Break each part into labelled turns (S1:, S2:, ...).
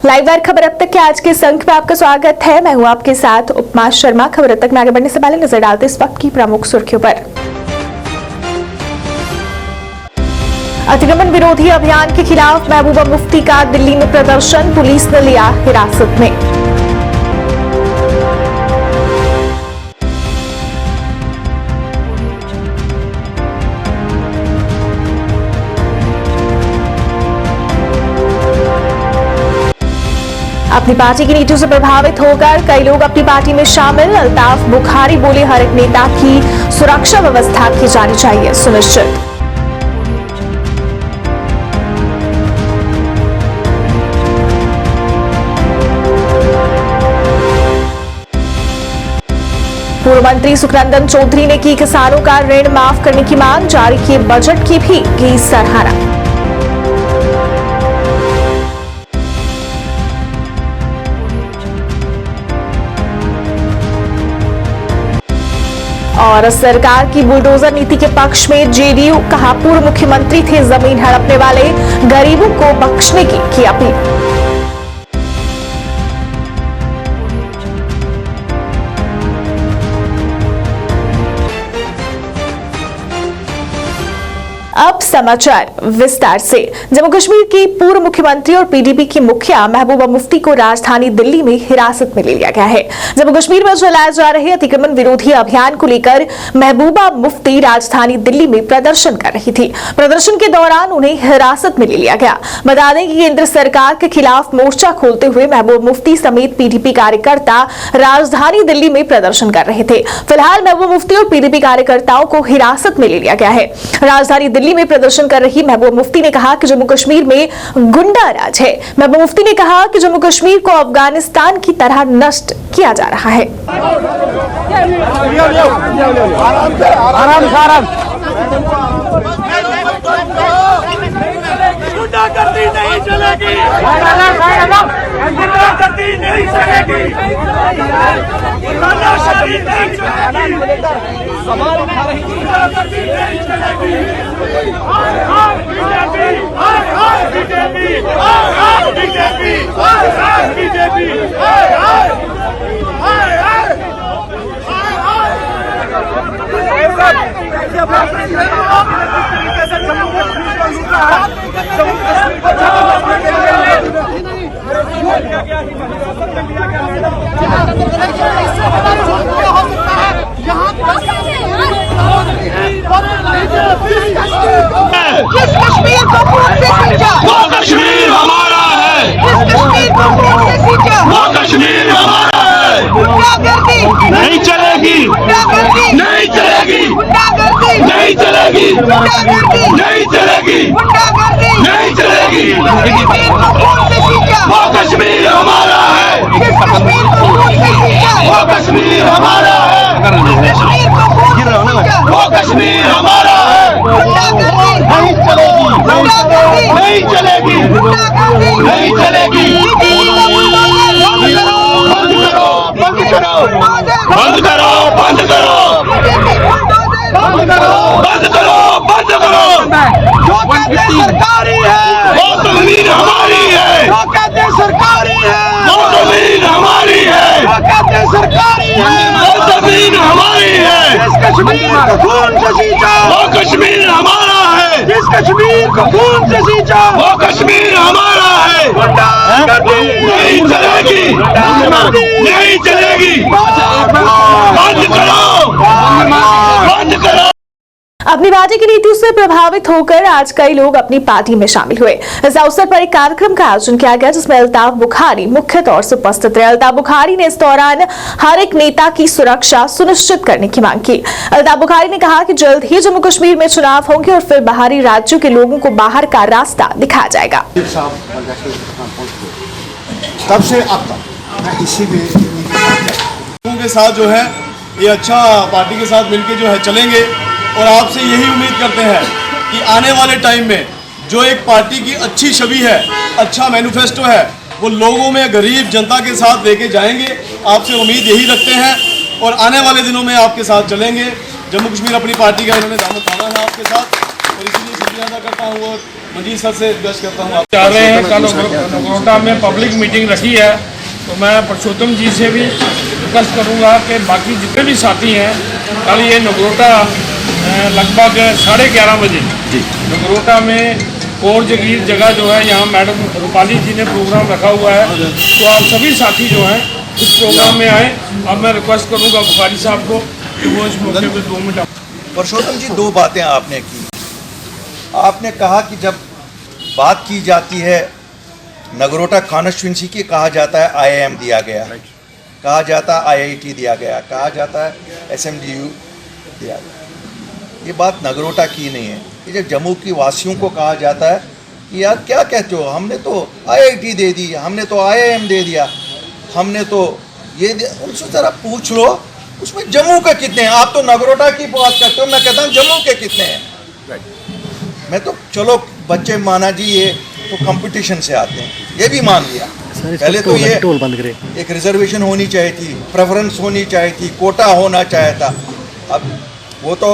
S1: Live wire खबर अब तक के आज के अंक में आपका स्वागत है। मैं हूं आपके साथ उपमा शर्मा। खबर तक में आगे बढ़ने से पहले नजर डालते इस वक्त की प्रमुख सुर्खियों पर। अतिक्रमण विरोधी अभियान के खिलाफ महबूबा मुफ्ती का दिल्ली में प्रदर्शन, पुलिस ने लिया हिरासत में। अपनी पार्टी की नीतियों से प्रभावित होकर कई लोग अपनी पार्टी में शामिल। अल्ताफ बुखारी बोले, हर एक नेता की सुरक्षा व्यवस्था की जानी चाहिए सुनिश्चित। पूर्व मंत्री सुखनंदन चौधरी ने की किसानों का ऋण माफ करने की मांग, जारी किए बजट की भी की सराहना। और सरकार की बुलडोजर नीति के पक्ष में जेडीयू, कहा पूर्व मुख्यमंत्री थे जमीन हड़पने वाले, गरीबों को बख्शने की अपील। अब समाचार विस्तार से। जम्मू कश्मीर की पूर्व मुख्यमंत्री और पीडीपी की मुखिया महबूबा मुफ्ती को राजधानी दिल्ली में हिरासत में ले लिया गया है। जम्मू कश्मीर में चलाए जा रहे अतिक्रमण विरोधी अभियान को लेकर महबूबा मुफ्ती राजधानी दिल्ली में प्रदर्शन कर रही थी। प्रदर्शन के दौरान उन्हें हिरासत में ले लिया गया। बता दें कि केंद्र सरकार के खिलाफ मोर्चा खोलते हुए महबूबा मुफ्ती समेत पीडीपी कार्यकर्ता राजधानी दिल्ली में प्रदर्शन कर रहे थे। फिलहाल महबूबा मुफ्ती और पीडीपी कार्यकर्ताओं को हिरासत में ले लिया गया है। राजधानी दिल्ली में प्रदर्शन कर रही महबूबा मुफ्ती ने कहा कि जम्मू कश्मीर में गुंडा राज है। महबूबा मुफ्ती ने कहा कि जम्मू कश्मीर को अफगानिस्तान की तरह नष्ट किया जा रहा है।
S2: गुंडागर्दी नहीं चलेगी, गुंडागर्दी नहीं चलेगी, तानाशाही नहीं चलेगी, गुंडागर्दी नहीं चलेगी। हाय हाय बीजेपी, हाय हाय बीजेपी, हाय हाय बीजेपी, हाय हाय बीजेपी, हाय हाय, हाय हाय, हाय
S3: कश्मीर को खून से सींचा,
S2: वो कश्मीर हमारा है,
S3: कश्मीर को खून से सींचा,
S2: वो कश्मीर हमारा है।
S3: गुंडागर्दी
S2: नहीं चलेगी,
S3: गुंडागर्दी
S2: नहीं चलेगी,
S3: गुंडागर्दी
S2: नहीं चलेगी,
S3: गुंडागर्दी
S2: नहीं चलेगी,
S3: गुंडागर्दी
S2: नहीं चलेगी।
S3: कश्मीर को खून से सींचा,
S2: वो कश्मीर हमारा है,
S3: कश्मीर को खून से सींचा,
S2: वो कश्मीर हमारा है,
S3: कश्मीर को खून से सींचा,
S2: वो कश्मीर हमारा है।
S3: गुंडागर्दी
S2: नहीं चलेगी,
S3: गुंडागर्दी
S2: नहीं चलेगी,
S3: गुंडागर्दी
S2: नहीं चलेगी। बंद करो, बंद करो, बंद करो, बंद करो, बंद करो, बंद करो, बंद करो।
S3: जो कहते सरकारी है,
S2: वो जमीन हमारी है,
S3: जो कहते सरकारी है,
S2: वो जमीन हमारी है,
S3: जो कहते सरकारी है,
S2: वो जमीन हमारी है।
S3: इस कश्मीर को खून से सींचा,
S2: वो कश्मीर हमारा है,
S3: इस कश्मीर को खून से सींचा,
S2: वो कश्मीर हमारा है।
S3: गुंडागर्दी
S2: नहीं चलेगी, नहीं चलेगी, बंद करो, बंद करो।
S1: अपनी पार्टी की नीतियों से प्रभावित होकर आज कई लोग अपनी पार्टी में शामिल हुए। इस अवसर पर एक कार्यक्रम का आयोजन किया गया जिसमें अल्ताफ बुखारी मुख्य तौर से उपस्थित रहे। अल्ताफ बुखारी ने इस दौरान हर एक नेता की सुरक्षा सुनिश्चित करने की मांग की। अल्ताफ बुखारी ने कहा कि जल्द ही जम्मू कश्मीर में चुनाव होंगे और फिर बाहरी राज्यों के लोगों को बाहर का रास्ता दिखाया जाएगा।
S4: तब से अब तक मैं इसी में लोगों के साथ जो है ये अच्छा पार्टी के साथ मिलके जो है चलेंगे और आपसे यही उम्मीद करते हैं कि आने वाले टाइम में जो एक पार्टी की अच्छी छवि है, अच्छा मैनिफेस्टो है, वो लोगों में गरीब जनता के साथ लेके जाएंगे। आपसे उम्मीद यही रखते हैं और आने वाले दिनों में आपके साथ चलेंगे। जम्मू कश्मीर अपनी पार्टी का इन्होंने दामन थामा है आपके साथ और इसीलिए शुक्रिया अदा करता हूँ और मंजीत सर से रिक्वेस्ट करता हूँ आप
S2: चाह रहे हैं कल नगरोटा में पब्लिक मीटिंग रखी है, तो मैं परसोत्तम जी से भी रिक्वेस्ट करूंगा कि बाकी जितने भी साथी हैं कल ये नगरोटा लगभग 11:30 बजे नगरोटा में कोर जगीर जगह जो है यहाँ मैडम रूपाली जी ने प्रोग्राम रखा हुआ है, तो आप सभी साथी जो हैं इस प्रोग्राम में आए। अब मैं रिक्वेस्ट करूंगा बुखारी साहब को कि वो इस मौके पर 2 मिनट।
S5: परसोत्तम जी, 2 बातें आपने की। आपने कहा कि जब बात की जाती है नगरोटा कॉन्स्टिट्यूंसी की, कहा जाता है IIM दिया गया, कहा जाता है IIT दिया गया, कहा जाता है SMDU दिया गया। ये बात नगरोटा की नहीं है। ये जब जम्मू की वासियों को कहा जाता है कि यार क्या कहते हो, हमने तो IIT दे दी, हमने तो IIM दे दिया, हमने तो ये उनसे ज़रा पूछ लो उसमें जम्मू के कितने हैं। आप तो नगरोटा की बात करते हो, मैं कहता हूँ जम्मू के कितने हैं। मैं तो चलो बच्चे माना जी ये तो कंपटीशन से आते हैं, ये भी मान लिया। पहले तो ये एक रिजर्वेशन होनी चाहिए थी, प्रेफरेंस होनी चाहिए थी, कोटा होना चाहिए था। अब वो तो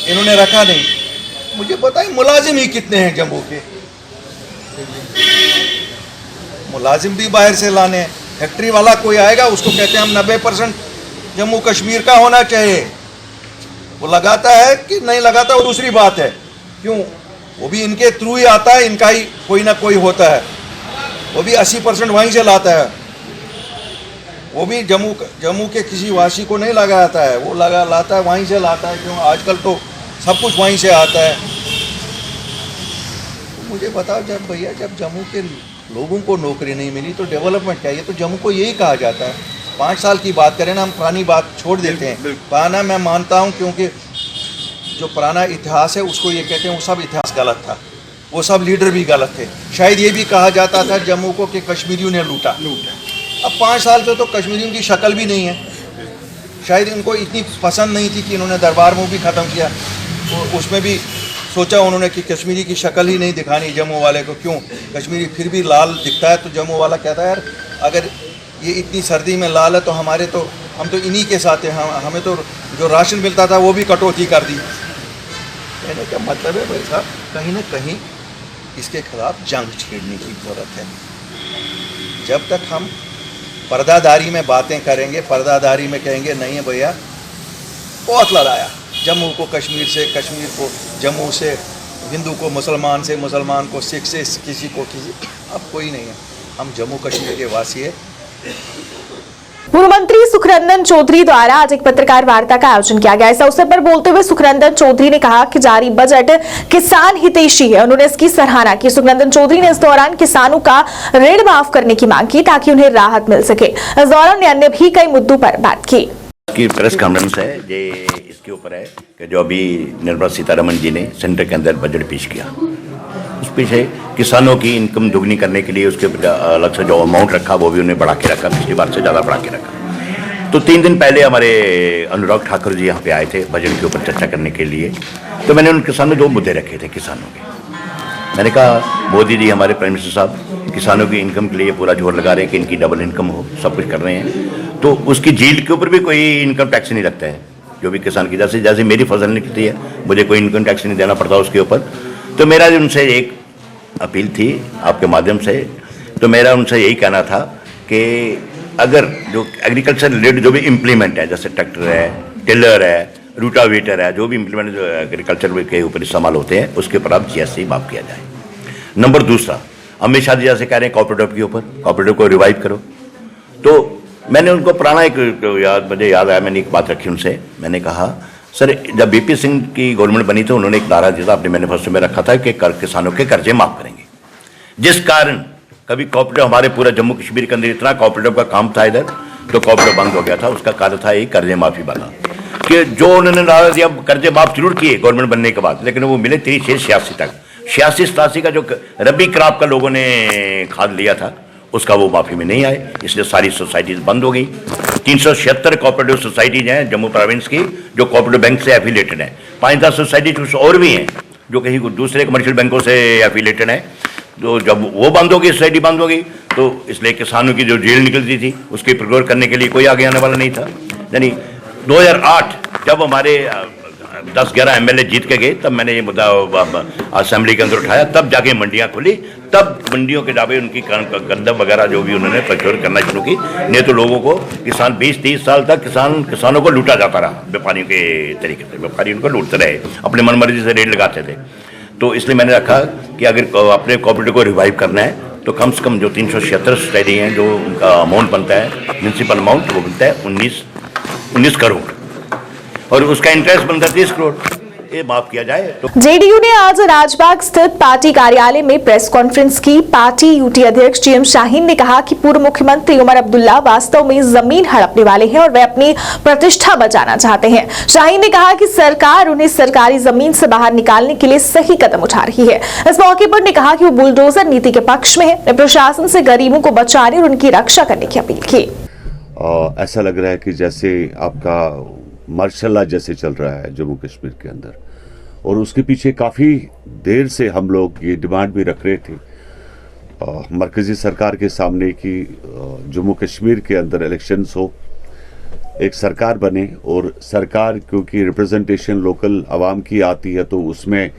S5: इन्होंने रखा नहीं। मुझे बताइए मुलाजिम ही कितने हैं जम्मू के? मुलाजिम भी बाहर से लाने हैं। फैक्ट्री वाला कोई आएगा उसको कहते हैं हम 90% जम्मू कश्मीर का होना चाहिए। वो लगाता है कि नहीं लगाता वो दूसरी बात है। क्यों? वो भी इनके थ्रू ही आता है, इनका ही कोई ना कोई होता है। वो भी 80% वहीं से लाता है। वो भी जम्मू के किसी वासी को नहीं लगाता है, वो लाता है वहीं से लाता है। क्यों? आजकल तो सब कुछ वहीं से आता है। तो मुझे बताओ जब जम्मू के लोगों को नौकरी नहीं मिली तो डेवलपमेंट क्या? ये तो जम्मू को यही कहा जाता है। 5 साल की बात करें ना, हम पुरानी बात छोड़ देते हैं। पुराना मैं मानता हूँ क्योंकि जो पुराना इतिहास है उसको ये कहते हैं वो सब इतिहास गलत था, वो सब लीडर भी गलत थे। शायद ये भी कहा जाता था जम्मू को कि कश्मीरियों ने लूटा। अब 5 साल से तो कश्मीरियों की शक्ल भी नहीं है। शायद इनको इतनी पसंद नहीं थी कि इन्होंने दरबार मुँह भी ख़त्म किया, तो उसमें भी सोचा उन्होंने कि कश्मीरी की शक्ल ही नहीं दिखानी जम्मू वाले को। क्यों? कश्मीरी फिर भी लाल दिखता है, तो जम्मू वाला कहता है यार अगर ये इतनी सर्दी में लाल है तो हम तो इन्हीं के साथ हैं। हमें तो जो राशन मिलता था वो भी कटौती कर दी। कहने का मतलब है भाई साहब कहीं ना कहीं इसके खिलाफ जंग छेड़ने की ज़रूरत है। जब तक हम पर्दादारी में बातें करेंगे, पर्दादारी में कहेंगे नहीं है भैया बहुत लड़ाया, जम्मू को कश्मीर से, कश्मीर को जम्मू से, हिंदू को मुसलमान से, मुसलमान को सिख से, किसी को किसी, अब कोई नहीं है। हम जम्मू कश्मीर के वासी है।
S1: पूर्व मंत्री सुखरंदन चौधरी द्वारा आज एक पत्रकार वार्ता का आयोजन किया गया। इस अवसर पर बोलते हुए सुखरंदन चौधरी ने कहा कि जारी बजट किसान हितैषी है। उन्होंने इसकी सराहना की। सुखरंदन चौधरी ने इस दौरान किसानों का ऋण माफ करने की मांग की ताकि उन्हें राहत मिल सके। इस दौरान उन्होंने अन्य भी कई मुद्दों पर बात की।
S6: प्रेस कॉन्फ्रेंस है ये इसके ऊपर है कि जो अभी निर्मला सीतारमण जी ने सेंटर के अंदर बजट पेश किया, उस पीछे किसानों की इनकम दुगनी करने के लिए उसके अलग से जो अमाउंट रखा वो भी उन्हें बढ़ा के रखा, पिछली बार से ज़्यादा बढ़ा के रखा। तो 3 दिन पहले हमारे अनुराग ठाकुर जी यहाँ पे आए थे बजट के ऊपर चर्चा करने के लिए। तो मैंने उनके सामने 2 मुद्दे रखे थे किसानों के। मैंने कहा मोदी जी हमारे प्राइम मिनिस्टर साहब किसानों की इनकम के लिए पूरा जोर लगा रहे हैं कि इनकी डबल इनकम हो, सब कुछ कर रहे हैं, तो उसकी जील्ड के ऊपर भी कोई इनकम टैक्स नहीं लगता है। जो भी किसान की जैसे मेरी फसल निकलती है मुझे कोई इनकम टैक्स नहीं देना पड़ता उसके ऊपर। तो मेरा उनसे एक अपील थी आपके माध्यम से, तो मेरा उनसे यही कहना था कि अगर जो एग्रीकल्चर रिलेटेड जो भी इम्प्लीमेंट है, जैसे ट्रैक्टर है, टिलर है, रूटावेटर है, जो भी इम्प्लीमेंट जो एग्रीकल्चर के ऊपर इस्तेमाल होते हैं उसके ऊपर आप GST माफ किया जाए। नंबर दूसरा, अमित शाह जी जैसे कह रहे हैं कोऑपरेटिव के ऊपर, कोऑपरेटिव को रिवाइव करो। तो मैंने उनको पुराना मुझे याद आया, मैंने एक बात रखी उनसे। मैंने कहा सर जब BP सिंह की गवर्नमेंट बनी थी उन्होंने एक नारा दिया था, अपने मैनिफेस्टो में रखा था कि किसानों के कर्जे माफ करेंगे, जिस कारण कभी कोऑपरेटिव हमारे पूरा जम्मू कश्मीर के अंदर इतना कोऑपरेटिव का काम था इधर, तो कोऑपरेटिव बंद हो गया था। उसका कारण था ये कर्जे माफी वाला, कि जो उन्होंने नारा दिया कर्जे माफ जरूर किए गवर्नमेंट बनने के बाद, लेकिन वो मिले 86 तक। 86-87 का जो रबी क्रॉप का लोगों ने खाद लिया था उसका वो माफी में नहीं आए, इसलिए सारी सोसाइटीज बंद हो गई। 376 कोऑपरेटिव सोसाइटीज हैं जम्मू प्रोविंस की जो कोऑपरेटिव बैंक से एफिलेटेड हैं। 5-10 सोसाइटी कुछ और भी हैं जो कहीं दूसरे कमर्शियल बैंकों से एफिलेटेड हैं। तो जब वो बंद हो गई, सोसाइटी बंद हो गई, तो इसलिए किसानों की जो जेल निकलती थी उसकी प्रोक्योर करने के लिए कोई आगे आने वाला नहीं था। यानी 2008 जब हमारे 10-11 एमएलए जीत के गए, तब मैंने ये मुद्दा असेंबली के अंदर उठाया, तब जाके मंडियां खुली, तब मंडियों के जावे उनकी गंदम वगैरह जो भी उन्होंने प्रक्योर करना शुरू की। नहीं तो लोगों को किसान 20-30 साल तक किसानों को लूटा जाता रहा व्यापारियों के तरीके से, व्यापारी उनको लूटते रहे, अपनी मनमर्जी से रेट लगाते थे। तो इसलिए मैंने रखा कि अगर अपने कोऑपरेटिव को रिवाइव करना है तो कम से कम जो 376 सोसाइटी हैं, जो उनका अमाउंट बनता है, म्यूनसिपल अमाउंट, वो बनता है 19 करोड़, और उसका इंटरेस्ट बनता है 30 करोड़, ये माफ किया जाए तो।
S1: जेडीयू ने आज राजबाग स्थित पार्टी कार्यालय में प्रेस कॉन्फ्रेंस की। पार्टी यूटी अध्यक्ष जीएम शाहीन ने कहा कि पूर्व मुख्यमंत्री उमर अब्दुल्ला वास्तव में जमीन हड़पने वाले हैं और वे अपनी प्रतिष्ठा बचाना चाहते हैं। शाहीन ने कहा कि सरकार उन्हें सरकारी जमीन से बाहर निकालने के लिए सही कदम उठा रही है। इस मौके पर ने कहा कि वो बुलडोजर नीति के पक्ष में है। प्रशासन से गरीबों को बचाने और उनकी रक्षा करने की अपील की।
S7: ऐसा लग रहा है कि जैसे आपका मार्शल लॉ जैसे चल रहा है जम्मू कश्मीर के अंदर, और उसके पीछे काफ़ी देर से हम लोग ये डिमांड भी रख रहे थे मरकज़ी सरकार के सामने कि जम्मू कश्मीर के अंदर इलेक्शंस हो, एक सरकार बने, और सरकार क्योंकि रिप्रेजेंटेशन लोकल आवाम की आती है तो उसमें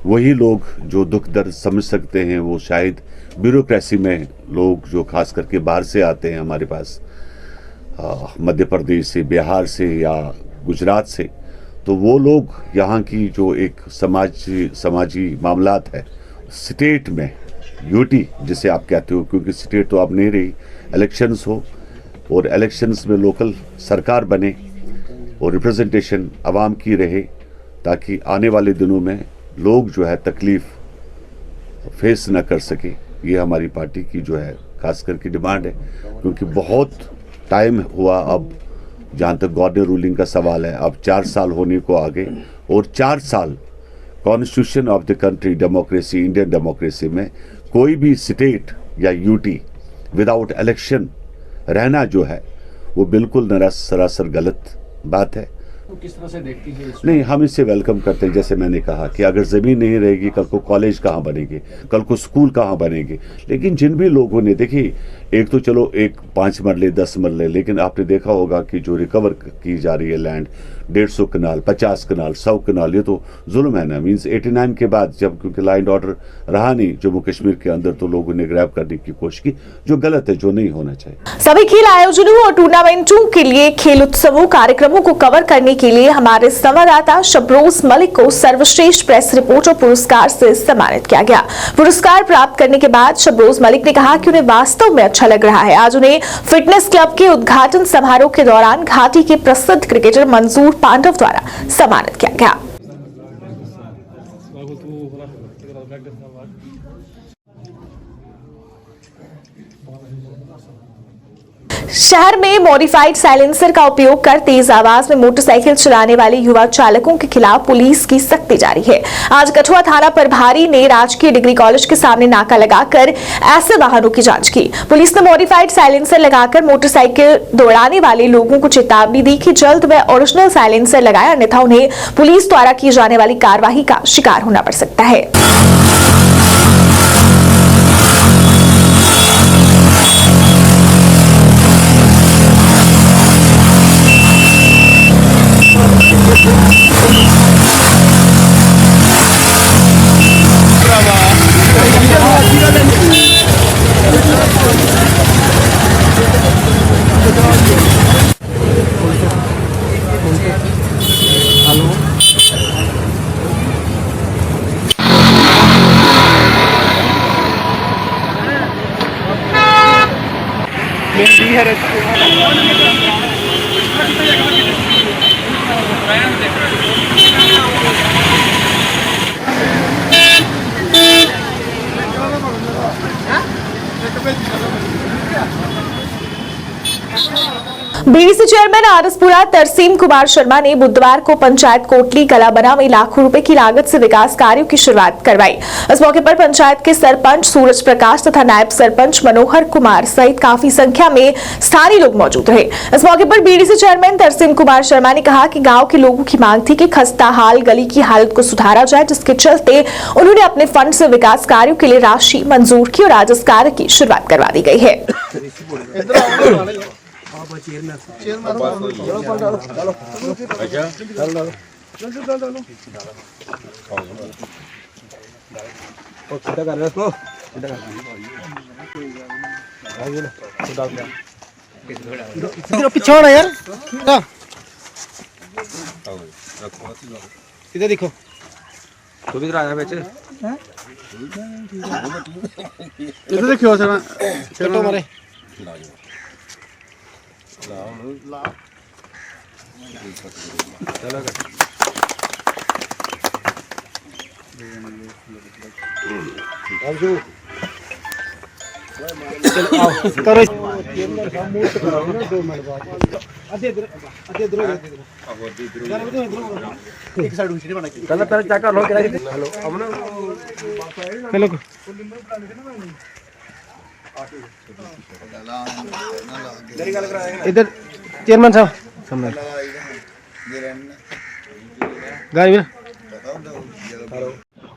S7: वही लोग जो दुख दर्द समझ सकते हैं, वो शायद ब्यूरोक्रेसी में लोग जो खास करके बाहर से आते हैं हमारे पास, मध्य प्रदेश से, बिहार से या गुजरात से, तो वो लोग यहाँ की जो एक समाजी मामलात है स्टेट में, यूटी जिसे आप कहते हो, क्योंकि स्टेट तो अब नहीं रही, इलेक्शंस हो और इलेक्शंस में लोकल सरकार बने और रिप्रेजेंटेशन आवाम की रहे, ताकि आने वाले दिनों में लोग जो है तकलीफ़ फेस न कर सके। ये हमारी पार्टी की जो है खास करके डिमांड है, क्योंकि बहुत टाइम हुआ, अब जहाँ तक गवर्नर रूलिंग का सवाल है, अब 4 साल होने को आगे, और 4 साल constitution of the country, democracy, Indian democracy में कोई भी स्टेट या यूटी विदाउट इलेक्शन रहना जो है वो बिल्कुल सरासर गलत बात है।
S8: तो किस तरह से देखती है इसमें?
S7: नहीं, हम इसे वेलकम करते हैं। जैसे मैंने कहा कि अगर ज़मीन नहीं रहेगी, कल को कॉलेज कहाँ बनेंगे, कल को स्कूल कहाँ बनेंगे। लेकिन जिन भी लोगों ने, देखिए, एक तो चलो एक 5 मरले 10 मरले, लेकिन आपने देखा होगा कि जो रिकवर की जा रही है लैंड, 150 कनाल, 50 कनाल, 100 कनाल, ये तो जुल्म है ना। मीन्स 89 के बाद जब, क्योंकि लॉ एंड ऑर्डर रहा नहीं जम्मू कश्मीर के अंदर, तो लोगों ने ग्रैब करने की कोशिश की, जो गलत है, जो नहीं होना चाहिए।
S1: सभी खेल आयोजनों और टूर्नामेंटों के लिए खेल उत्सवों कार्यक्रमों को कवर करने के लिए हमारे संवाददाता शबरोज मलिक को सर्वश्रेष्ठ प्रेस रिपोर्टर पुरस्कार से सम्मानित किया गया। पुरस्कार प्राप्त करने के बाद शबरोज मलिक ने कहा कि उन्हें वास्तव में अच्छा लग रहा है। आज उन्हें फिटनेस क्लब के उद्घाटन समारोह के दौरान घाटी के प्रसिद्ध क्रिकेटर मंजूर पांडव द्वारा सम्मानित किया गया। शहर में मॉडिफाइड साइलेंसर का उपयोग कर तेज आवाज में मोटरसाइकिल चलाने वाले युवा चालकों के खिलाफ पुलिस की सख्ती जारी है। आज कठुआ थाना प्रभारी ने राजकीय डिग्री कॉलेज के सामने नाका लगाकर ऐसे वाहनों की जांच की। पुलिस ने मॉडिफाइड साइलेंसर लगाकर मोटरसाइकिल दौड़ाने वाले लोगों को चेतावनी दी कि जल्द व ओरिजिनल साइलेंसर लगाए, अन्यथा उन्हें पुलिस द्वारा की जाने वाली कार्रवाई का शिकार होना पड़ सकता है। बीडीसी चेयरमैन आरएसपुरा तरसीम कुमार शर्मा ने बुधवार को पंचायत कोटली कलाबना में लाखों रुपए की लागत से विकास कार्यों की शुरुआत करवाई। इस मौके पर पंचायत के सरपंच सूरज प्रकाश तथा नायब सरपंच मनोहर कुमार सहित काफी संख्या में स्थानीय लोग मौजूद रहे। इस मौके पर बीडीसी चेयरमैन तरसीम कुमार शर्मा ने कहा कि गाँव के लोगों की मांग थी कि खस्ता हाल गली की हालत को सुधारा जाए, जिसके चलते उन्होंने अपने फंड से विकास कार्यों के लिए राशि मंजूर की और आज इस कार्य की शुरुआत करवा दी गई है।
S3: पीछे होना यार इधर देखो तो भी आया बेचे इधर देखियो सर चलो मारे चलो करो इधर चेयरमैन साहब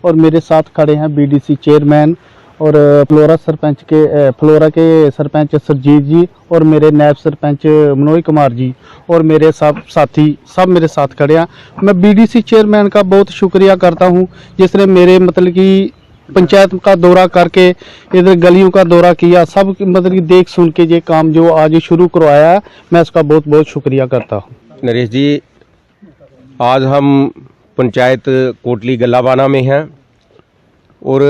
S9: और मेरे साथ खड़े हैं बीडीसी चेयरमैन और फ्लोरा के सरपंच सरजीत जी और मेरे नायब सरपंच मनोज कुमार जी और मेरे सब साथी सब मेरे साथ खड़े हैं। मैं बीडीसी चेयरमैन का बहुत शुक्रिया करता हूं जिसने मेरे मतलब कि पंचायत का दौरा करके इधर गलियों का दौरा किया, सब मतलब कि देख सुन के ये काम जो आज शुरू करवाया है, मैं इसका बहुत बहुत शुक्रिया करता हूँ।
S10: नरेश जी, आज हम पंचायत कोटली गल्लाबाना में हैं और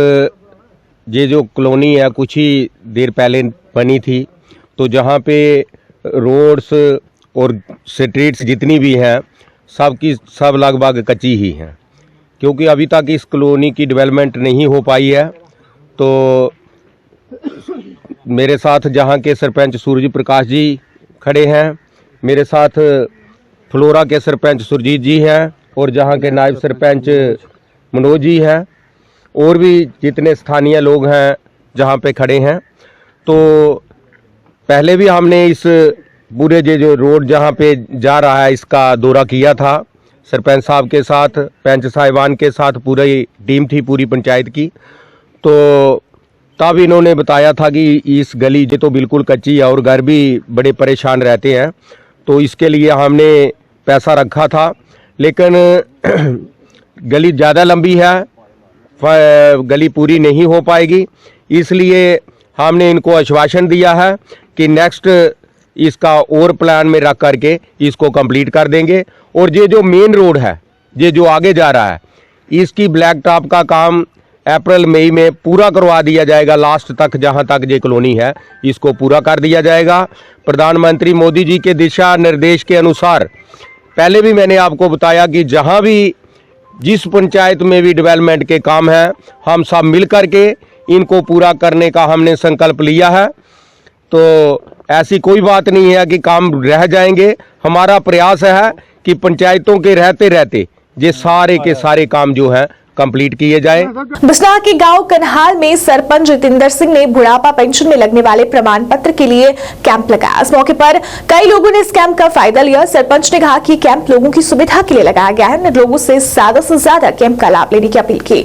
S10: ये जो कॉलोनी है कुछ ही देर पहले बनी थी, तो जहाँ पे रोड्स और स्ट्रीट्स जितनी भी हैं सब की सब लगभग कच्ची ही हैं, क्योंकि अभी तक इस कॉलोनी की डेवलपमेंट नहीं हो पाई है। तो मेरे साथ जहाँ के सरपंच सूरज प्रकाश जी खड़े हैं, मेरे साथ फ्लोरा के सरपंच सुरजीत जी हैं और जहाँ के नायब सरपंच मनोज जी हैं और भी जितने स्थानीय लोग हैं जहाँ पे खड़े हैं। तो पहले भी हमने इस पूरे जो रोड जहाँ पे जा रहा है इसका दौरा किया था सरपंच साहब के साथ, पंच साहिबान के साथ पूरी टीम थी पूरी पंचायत की। तो तब इन्होंने बताया था कि इस गली ये तो बिल्कुल कच्ची है और घर भी बड़े परेशान रहते हैं, तो इसके लिए हमने पैसा रखा था, लेकिन गली ज़्यादा लंबी है, गली पूरी नहीं हो पाएगी, इसलिए हमने इनको आश्वासन दिया है कि नेक्स्ट इसका और प्लान में रख करके इसको कंप्लीट कर देंगे। और ये जो मेन रोड है, ये जो आगे जा रहा है, इसकी ब्लैक टॉप का काम अप्रैल मई में पूरा करवा दिया जाएगा। लास्ट तक जहां तक ये कॉलोनी है इसको पूरा कर दिया जाएगा। प्रधानमंत्री मोदी जी के दिशा निर्देश के अनुसार पहले भी मैंने आपको बताया कि जहां भी जिस पंचायत में भी डेवलपमेंट के काम हैं, हम सब मिल कर के इनको पूरा करने का हमने संकल्प लिया है। तो ऐसी कोई बात नहीं है कि काम रह जाएंगे। हमारा प्रयास है कि पंचायतों के रहते रहते ये सारे के सारे काम जो है कंप्लीट किए जाए।
S1: बिसनाह के गांव कन्हाल में सरपंच जितेंद्र सिंह ने बुढ़ापा पेंशन में लगने वाले प्रमाण पत्र के लिए कैंप लगाया। इस मौके पर कई लोगों ने इस कैंप का फायदा लिया। सरपंच ने कहा कि कैंप लोगों की सुविधा के लिए लगाया गया है। उन्होंने लोगों से ज्यादा कैंप का लाभ लेने की अपील की।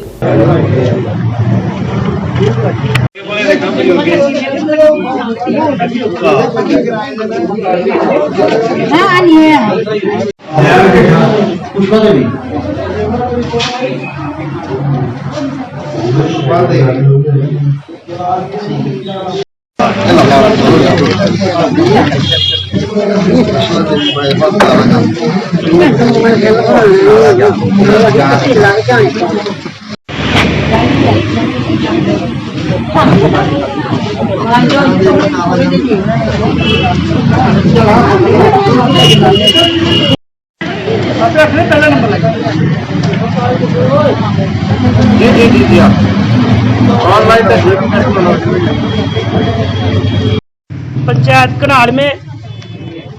S11: पंचायत कन्हाल में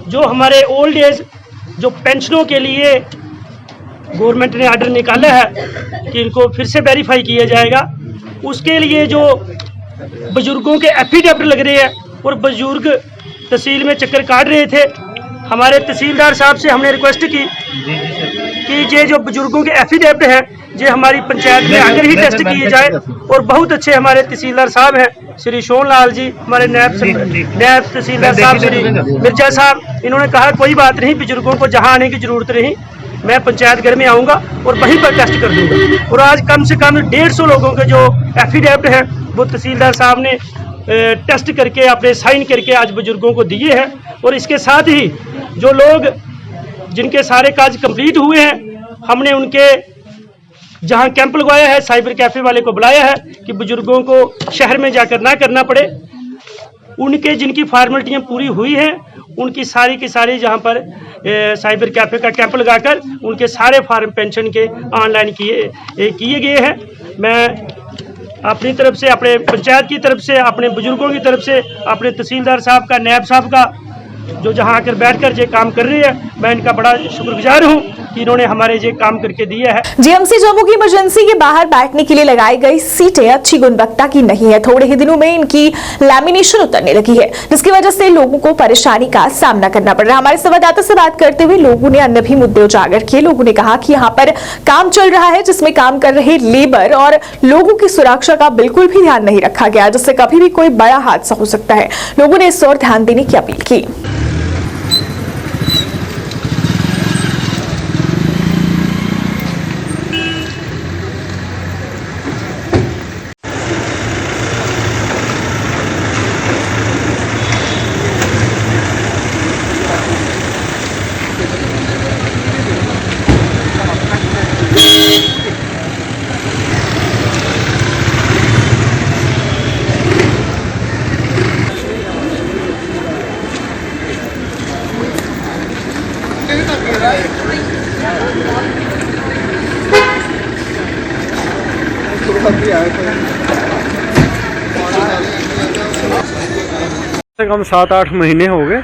S11: जो हमारे ओल्ड एज जो पेंशनों के लिए गवर्नमेंट ने आर्डर निकाला है कि इनको फिर से वेरीफाई किया जाएगा, उसके लिए जो बुजुर्गों के एफिडेविट लग रहे हैं और बुजुर्ग तहसील में चक्कर काट रहे थे, हमारे तहसीलदार साहब से हमने रिक्वेस्ट की कि ये जो बुजुर्गों के एफिडेविट हैं ये हमारी पंचायत में आकर ही टेस्ट किए जाए। और बहुत अच्छे हमारे तहसीलदार साहब हैं श्री सोन लाल जी, हमारे नायब तहसीलदार साहब श्री मिर्जा साहब, इन्होंने कहा कोई बात नहीं, बुजुर्गों को जहाँ आने की ज़रूरत नहीं, मैं पंचायत घर में आऊँगा और वहीं पर टेस्ट कर दूँगा। और आज कम से कम 150 लोगों के जो एफिडेविट है वो तहसीलदार साहब ने टेस्ट करके अपने साइन करके आज बुजुर्गों को दिए हैं। और इसके साथ ही जो लोग जिनके सारे काज कंप्लीट हुए हैं, हमने उनके जहां कैंप लगवाया है, साइबर कैफे वाले को बुलाया है कि बुजुर्गों को शहर में जाकर ना करना पड़े। उनके जिनकी फॉर्मेलिटियां पूरी हुई हैं उनकी सारी की सारी जहां पर साइबर कैफे का कैंप लगाकर उनके सारे फॉर्म पेंशन के ऑनलाइन किए गए हैं। मैं अपनी तरफ से, अपने पंचायत की तरफ से, अपने बुजुर्गों की तरफ से, अपने तहसीलदार साहब का, नायब साहब का, जो जहां आकर बैठकर ये काम कर रही है, मैं इनका बड़ा शुक्रगुजार हूं कि इन्होंने हमारे ये काम करके दिया है।
S1: जीएमसी जम्मू की इमरजेंसी के बाहर बैठने के लिए लगाई गई सीटें अच्छी गुणवत्ता की नहीं है। थोड़े ही दिनों में इनकी लैमिनेशन उतरने लगी है, जिसकी वजह से लोगों को परेशानी का सामना करना पड़ रहा है। हमारे संवाददाता से बात करते हुए लोगों ने अन्य भी मुद्दे उजागर किए। लोगों ने कहा कि यहाँ पर काम चल रहा है जिसमें काम कर रहे लेबर और लोगों की सुरक्षा का बिल्कुल भी ध्यान नहीं रखा गया, जिससे कभी भी कोई बड़ा हादसा हो सकता है। लोगों ने इस ओर ध्यान देने की अपील की।
S3: कम 7-8 महीने हो गए।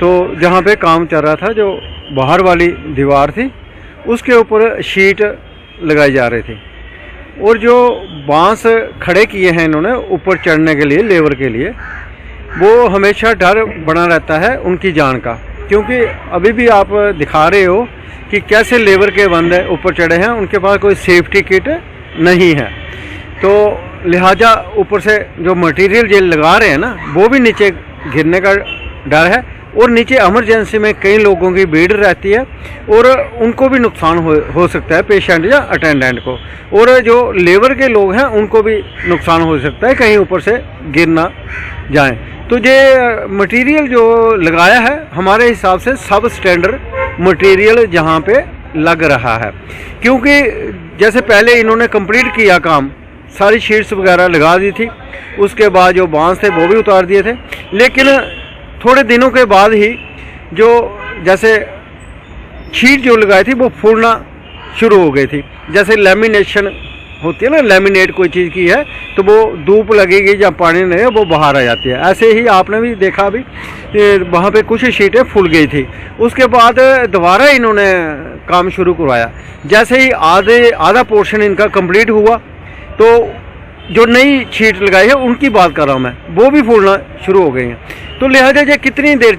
S3: तो जहाँ पे काम चल रहा था, जो बाहर वाली दीवार थी उसके ऊपर शीट लगाई जा रही थी और जो बांस खड़े किए हैं इन्होंने ऊपर चढ़ने के लिए, लेबर के लिए, वो हमेशा डर बना रहता है उनकी जान का, क्योंकि अभी भी आप दिखा रहे हो कि कैसे लेबर के बंदे ऊपर चढ़े हैं, उनके पास कोई सेफ्टी किट नहीं है। तो लिहाजा ऊपर से जो मटेरियल जो लगा रहे हैं ना, वो भी नीचे गिरने का डर है और नीचे इमरजेंसी में कई लोगों की भीड़ रहती है और उनको भी नुकसान हो सकता है, पेशेंट या अटेंडेंट को, और जो लेबर के लोग हैं उनको भी नुकसान हो सकता है कहीं ऊपर से गिर ना जाएं। तो ये मटेरियल जो लगाया है हमारे हिसाब से सब स्टैंडर्ड मटेरियल जहाँ पे लग रहा है, क्योंकि जैसे पहले इन्होंने कंप्लीट किया काम, सारी शीट्स वगैरह लगा दी थी, उसके बाद जो बांस थे वो भी उतार दिए थे, लेकिन थोड़े दिनों के बाद ही जो जैसे शीट जो लगाई थी वो फूलना शुरू हो गई थी। जैसे लेमिनेशन होती है ना, लेमिनेट कोई चीज़ की है तो वो धूप लगेगी या पानी नहीं है वो बाहर आ जाती है। ऐसे ही आपने भी देखा अभी वहाँ पे कुछ शीटें फूल गई थी। उसके बाद दोबारा इन्होंने काम शुरू करवाया। जैसे ही आधा पोर्शन इनका कंप्लीट हुआ तो जो नई शीट लगाई है उनकी बात कर रहा हूँ मैं, वो भी फूलना शुरू हो गई हैं। तो लिहाजा ये कितनी देर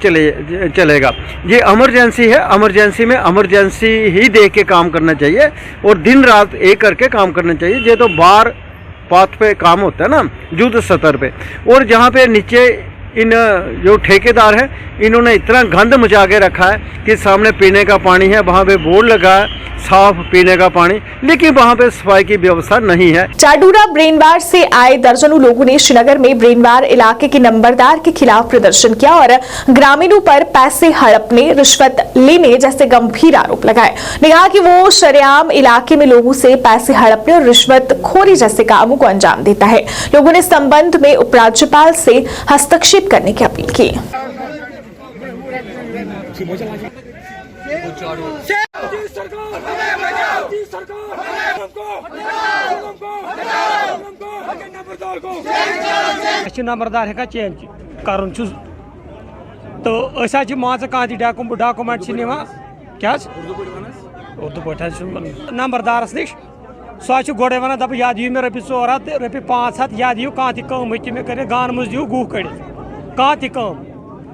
S3: चलेगा? ये इमरजेंसी है, इमरजेंसी में इमरजेंसी ही देख के काम करना चाहिए और दिन रात एक करके काम करना चाहिए। ये तो बार पाथ पे काम होता है ना, युद्ध स्तर पे, और जहाँ पे नीचे इन जो ठेकेदार हैं इन्होंने इतना गंद मचा के रखा है कि सामने पीने का पानी है, वहाँ पे बोर्ड लगा है साफ पीने का पानी, लेकिन वहाँ पे सफाई की व्यवस्था नहीं है।
S1: चाडूरा ब्रेनवार से आए दर्जनों लोगों ने श्रीनगर में ब्रेनवार इलाके के नंबरदार के खिलाफ प्रदर्शन किया और ग्रामीणों पर पैसे हड़पने, रिश्वत लेने जैसे गंभीर आरोप लगाए। ने कहा कि वो शरेआम इलाके में लोगों से पैसे हड़पने और रिश्वत खोरी जैसे कामों को अंजाम देता है। लोगों ने इस संबंध में उपराज्यपाल से हस्तक्षेप करने की अपील की।
S11: नंबरदार है चेंज कर तो मान डॉक्यूमेंट क्या उर्दू पे नंबरदारस नश सह गोड़े वन दप या दियो मे रपि 4 हथ रपि 5 हथ या दियो कह तम मे कर गान मज दियो गुह कड़ कह तम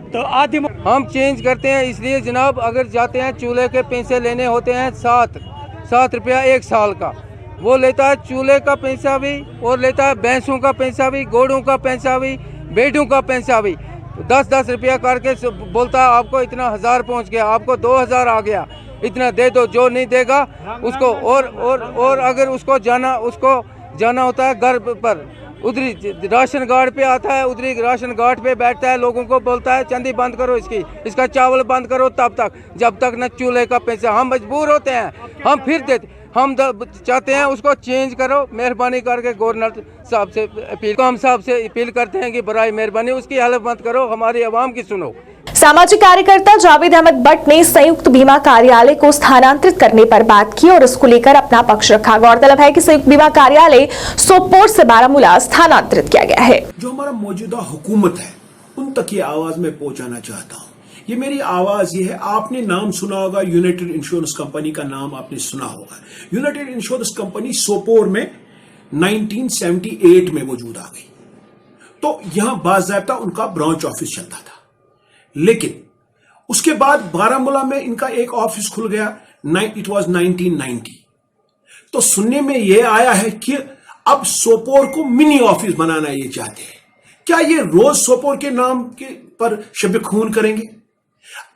S11: तो आदि
S12: हम चेंज करते हैं इसलिए जनाब, अगर जाते हैं चूल्हे के पैसे लेने होते हैं 7 रुपया 1 साल का, वो लेता है चूल्हे का पैसा भी और लेता है भैंसों का पैसा भी, घोड़ों का पैसा भी, बेटों का पैसा भी। 10-10 रुपया करके बोलता है आपको इतना 1000 पहुंच गया, आपको 2000 आ गया। इतना दे दो, जो नहीं देगा उसको और अगर उसको जाना होता है घर पर, उधरी राशन कार्ड पे आता है, उधरी राशन कार्ड पे बैठता है, लोगों को बोलता है चंदी बंद करो इसका चावल बंद करो, तब तक जब तक न चूल्हे का पैसा। हम मजबूर होते हैं, हम फिर देते, हम चाहते हैं उसको चेंज करो, मेहरबानी करके गवर्नर साहब से अपील करते हैं कि बराए मेहरबानी उसकी हेल्प मत करो, हमारी आवाम की सुनो।
S1: सामाजिक कार्यकर्ता जावेद अहमद भट्ट ने संयुक्त बीमा कार्यालय को स्थानांतरित करने पर बात की और इसको लेकर अपना पक्ष रखा। गौरतलब है कि संयुक्त बीमा कार्यालय सोपोर से बारामूला स्थानांतरित किया गया है।
S13: जो हमारा मौजूदा हुकूमत है उन तक ये आवाज मैं पहुंचाना चाहता हूँ। ये मेरी आवाज ये है, आपने नाम सुना होगा, यूनाइटेड इंश्योरेंस कंपनी का नाम आपने सुना होगा। यूनाइटेड इंश्योरेंस कंपनी सोपोर में 1978 में वजूद आ गई, तो यहां बाज़ाब्ता उनका ब्रांच ऑफिस चलता था। लेकिन उसके बाद बारामूला में इनका एक ऑफिस खुल गया, इट वाज 1990। तो सुनने में यह आया है कि अब सोपोर को मिनी ऑफिस बनाना ये चाहते हैं। क्या ये रोज सोपोर के नाम के पर शब खून करेंगे?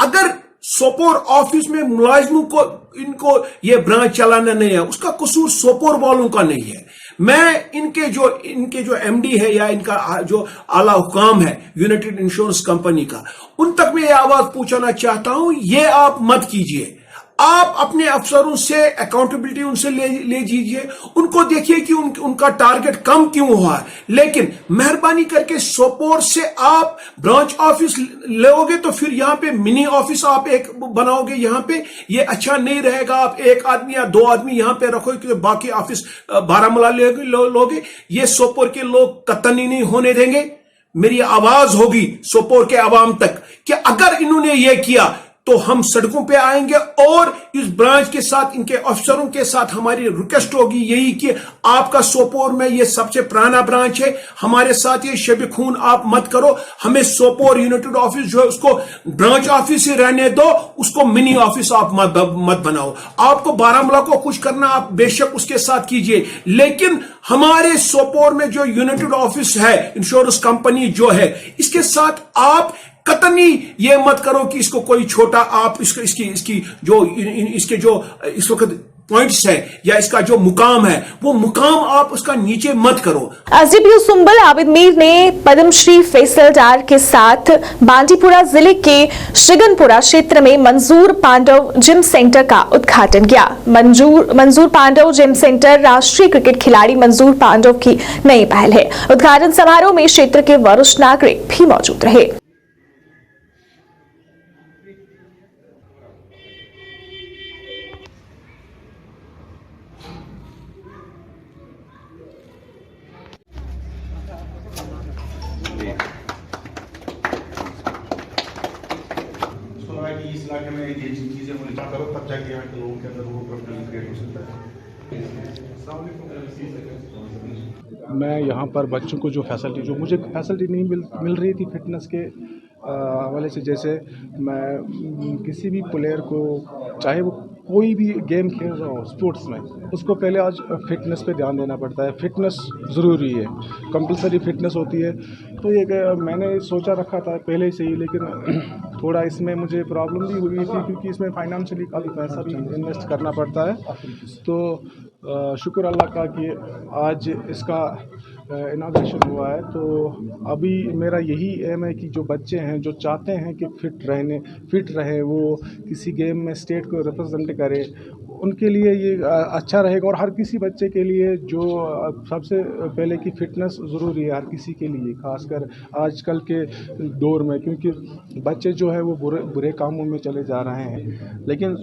S13: अगर सोपोर ऑफिस में मुलाजिमों को इनको ये ब्रांच चलाना नहीं है, उसका कसूर सोपोर वालों का नहीं है। मैं इनके जो एमडी है या इनका जो आला हुकाम है यूनाइटेड इंश्योरेंस कंपनी का, उन तक मैं ये आवाज पहुंचाना चाहता हूं, ये आप मत कीजिए। आप अपने अफसरों से अकाउंटेबिलिटी उनसे ले लीजिए, उनको देखिए कि उनका टारगेट कम क्यों हुआ है। लेकिन मेहरबानी करके सोपोर से आप ब्रांच ऑफिस लोगे तो फिर यहाँ पे मिनी ऑफिस आप एक बनाओगे, यहाँ पे ये अच्छा नहीं रहेगा। आप एक आदमी या दो आदमी यहाँ पे रखोगे क्योंकि बाकी ऑफिस बारामूला लोगे, ये सोपोर के लोग कतई नहीं होने देंगे। मेरी आवाज होगी सोपोर के आवाम तक कि अगर इन्होंने ये किया तो हम सड़कों पे आएंगे और इस ब्रांच के साथ, इनके अफसरों के साथ हमारी रिक्वेस्ट होगी यही कि आपका सोपोर में ये सबसे पुराना ब्रांच है, हमारे साथ ये शब खून आप मत करो। हमें सोपोर यूनाइटेड ऑफिस जो है उसको ब्रांच ऑफिस ही रहने दो, उसको मिनी ऑफिस आप मत बनाओ। आपको बारामूला को कुछ करना आप बेशक उसके साथ कीजिए, लेकिन हमारे सोपोर में जो यूनाइटेड ऑफिस है, इंश्योरेंस कंपनी जो है, इसके साथ आप कतनी ये मत करो कि इसको कोई छोटा आप इसके जो इस वक्त पॉइंट्स है या इसका जो मुकाम है वो मुकाम आप उसका नीचे मत करो।
S1: एसडीपीओ सुंबल आबिद मीर ने पद्मश्री फैसल डार के साथ बांदीपुरा जिले के श्रीगनपुरा क्षेत्र में मंजूर पांडव जिम सेंटर का उद्घाटन किया। मंजूर पांडव जिम सेंटर राष्ट्रीय क्रिकेट खिलाड़ी मंजूर पांडव की नई पहल है। उद्घाटन समारोह में क्षेत्र के वरिष्ठ नागरिक भी मौजूद रहे।
S14: इस इलाके में ये चीजें मुझे करो तब जाके यहाँ के लोगों के अंदर वो प्रोफेशनल क्रिएट हो सकता है।
S9: मैं यहाँ पर बच्चों को जो मुझे फैसिलिटी नहीं मिल रही थी फिटनेस के हवाले से, जैसे मैं किसी भी प्लेयर को, चाहे वो कोई भी गेम खेल रहा हो स्पोर्ट्स में, उसको पहले आज फिटनेस पे ध्यान देना पड़ता है। फिटनेस ज़रूरी है, कंपलसरी फिटनेस होती है। तो ये मैंने सोचा रखा था पहले से ही, लेकिन थोड़ा इसमें मुझे प्रॉब्लम भी हुई थी क्योंकि इसमें फाइनेंशियली काफ़ी पैसा भी इन्वेस्ट करना पड़ता है। तो शुक्र अल्लाह का कि आज इसका इनाग्रेशन हुआ है। तो अभी मेरा यही एम है कि जो बच्चे हैं जो चाहते हैं कि फिट रहे, वो किसी गेम में स्टेट को रिप्रेजेंट करे, उनके लिए ये अच्छा रहेगा। और हर किसी बच्चे के लिए जो सबसे पहले की फ़िटनेस ज़रूरी है हर किसी के लिए, खासकर आजकल के दौर में, क्योंकि बच्चे जो है वो बुरे कामों में चले जा रहे हैं।
S15: लेकिन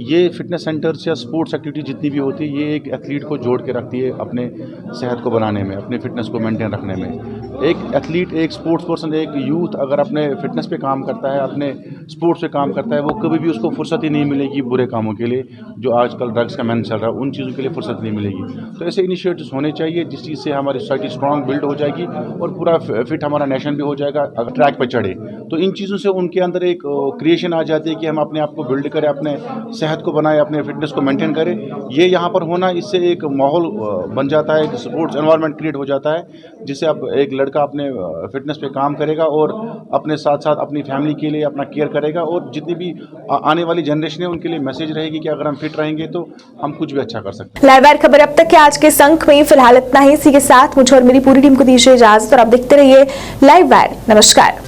S15: ये फिटनेस सेंटर्स या स्पोर्ट्स एक्टिविटी जितनी भी होती है, ये एक एथलीट को जोड़ के रखती है अपने सेहत को बनाने में, अपने फिटनेस को मेंटेन रखने में। एक एथलीट, एक स्पोर्ट्स पर्सन, एक यूथ अगर अपने फिटनेस पे काम करता है, अपने स्पोर्ट्स पे काम करता है, वो कभी भी उसको फुर्सत ही नहीं मिलेगी बुरे कामों के लिए, जो आजकल ड्रग्स का मैन चल रहा है, उन चीज़ों के लिए फुर्सत नहीं मिलेगी। तो ऐसे इनिशिएटिव्स होने चाहिए जिस चीज़ से हमारी सोसाइटी स्ट्रॉन्ग बिल्ड हो जाएगी और पूरा फिट हमारा नेशन भी हो जाएगा अगर ट्रैक पर चढ़े। तो इन चीज़ों से उनके अंदर एक क्रिएशन आ जाती है कि हम अपने आप को बिल्ड करें, अपने सेहत को बनाएं, अपने फिटनेस को मेंटेन करें। ये यहाँ पर होना, इससे एक माहौल बन जाता है, एक स्पोर्ट्स एनवायरनमेंट क्रिएट हो जाता है, जिससे अब एक लड़का अपने फिटनेस पे काम करेगा और अपने साथ साथ अपनी फैमिली के लिए अपना केयर करेगा, और जितनी भी आने वाली जनरेशन है उनके लिए मैसेज रहेगी कि अगर हम फिट रहेंगे तो हम कुछ भी अच्छा कर सकते हैं।
S1: लाइव वायर खबर अब तक के आज के संक में फिलहाल इतना ही। इसी के साथ मुझे और मेरी पूरी टीम को दीजिए इजाजत और आप देखते रहिए लाइव वायर। नमस्कार।